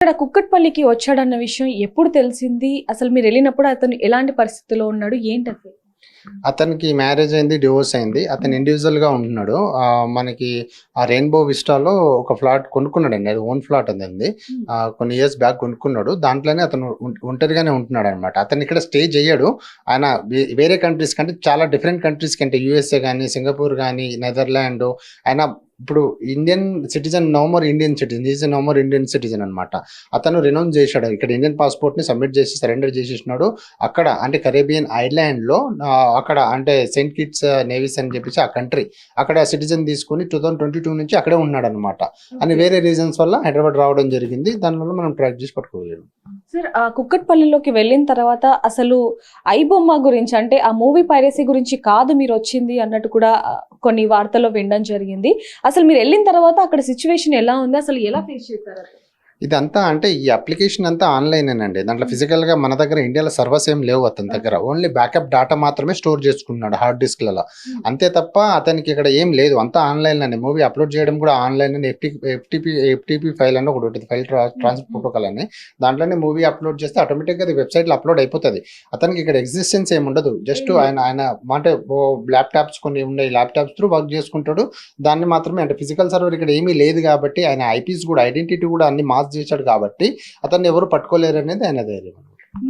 ఇక్కడ కుక్కట్పల్లికి వచ్చాడన్న విషయం ఎప్పుడు తెలిసింది? అసలు మీరు వెళ్ళినప్పుడు అతను ఎలాంటి పరిస్థితిలో ఉన్నాడు? ఏంటి అసలు? అతనికి మ్యారేజ్ అయింది, డివోర్స్ అయింది. అతను ఇండివిజువల్‌గా ఉంటున్నాడు. మనకి ఆ రెయిన్‌బో విస్టాలో ఒక ఫ్లాట్ కొనుక్కున్నాడండి. అది ఓన్ ఫ్లాట్ అతనిది. హ్మ్. కొన్ని ఇయర్స్ బ్యాక్ కొనుక్కున్నాడు. దాంట్లోనే అతను ఒంటరిగానే ఉంటున్నాడనమాట. అతను ఇక్కడ స్టే చెయ్యడు. ఆయన వేరే కంట్రీస్ కంటే చాలా డిఫరెంట్ కంట్రీస్ కంటే యూఎస్ఏ గాని, సింగపూర్ గాని, నెదర్లాండ్ ఆయన ఇప్పుడు Indian citizen no more Indian citizen. Is no more Indian citizen అనమాట. అతను రినౌన్స్ చేశాడు. ఇక్కడ ఇండియన్ పాస్‌పోర్ట్‌ని సబ్మిట్ చేసి సరెండర్ చేసేసినాడు. అక్కడ అంటే కరేబియన్ ఐలాండ్‌లో అక్కడ అంటే సెయింట్ కిట్స్ నేవీస్ అని చెప్పేసి ఆ కంట్రీ అక్కడ సిటిజన్ తీసుకొని 2022 నుంచి అక్కడే ఉన్నాడనమాట. అని వేరే రీజన్స్ వల్ల హైదరాబాద్ రావడం జరిగింది. దానివల్ల మనం ట్రాక్ చేసి పట్టుకోగలిగాం. సార్, ఆ కుక్కట్పల్లిలోకి వెళ్ళిన తర్వాత అసలు ఐబొమ్మ గురించి అంటే ఆ మూవీ పైరసీ గురించి కాదు మీరు వచ్చింది అన్నట్టు కూడా కొన్ని వార్తల్లో వినడం జరిగింది. అసలు మీరు వెళ్ళిన తర్వాత అక్కడ సిచ్యువేషన్ ఎలా ఉంది? అసలు ఎలా ఫేస్ చేశారు? ఇదంతా అంటే ఈ అప్లికేషన్ అంతా ఆన్‌లైనేనండి. దాంట్లో ఫిజికల్‌గా మన దగ్గర ఇండియాలో సర్వర్స్ ఏం లేవు అతని దగ్గర. ఓన్లీ బ్యాకప్ డాటా మాత్రమే స్టోర్ చేసుకున్నాడు హార్డ్ డిస్క్‌లలో. అంతే తప్ప అతనికి ఇక్కడ ఏం లేదు. అంతా ఆన్‌లైన్‌లోనే. మూవీ అప్‌లోడ్ చేయడం కూడా ఆన్‌లైన్‌లోనే. ఎఫ్‌టిపి ఫైల్ అని ఒకటి ఉంటుంది. ఫైల్ ట్రాన్స్ఫర్ ప్రోటోకాల్ అని. దాంట్లోనే మూవీ అప్‌లోడ్ చేస్తే ఆటోమేటిక్‌గా అది వెబ్‌సైట్‌లో అప్‌లోడ్ అయిపోతది. అతనికి ఇక్కడ ఎగ్జిస్టెన్స్ ఏమి ఉండదు. జస్ట్ ఆయన అంటే ల్యాప్‌టాప్స్ కొన్ని ఉన్నాయి. ల్యాప్‌టాప్స్ త్రూ వర్క్ చేసుకుంటాడు. దాన్ని మాత్రమే అంటే ఫిజికల్ సర్వర్ ఇక్కడ ఏమీ లేదు కాబట్టి ఆయన ఐపీస్ కూడా ఐడెంటిటీ కూడా అన్ని మార్క్స్ చేశాడు కాబట్టి అతన్ని ఎవరు పట్టుకోలేరు అనేది ఆయన ధైర్యం.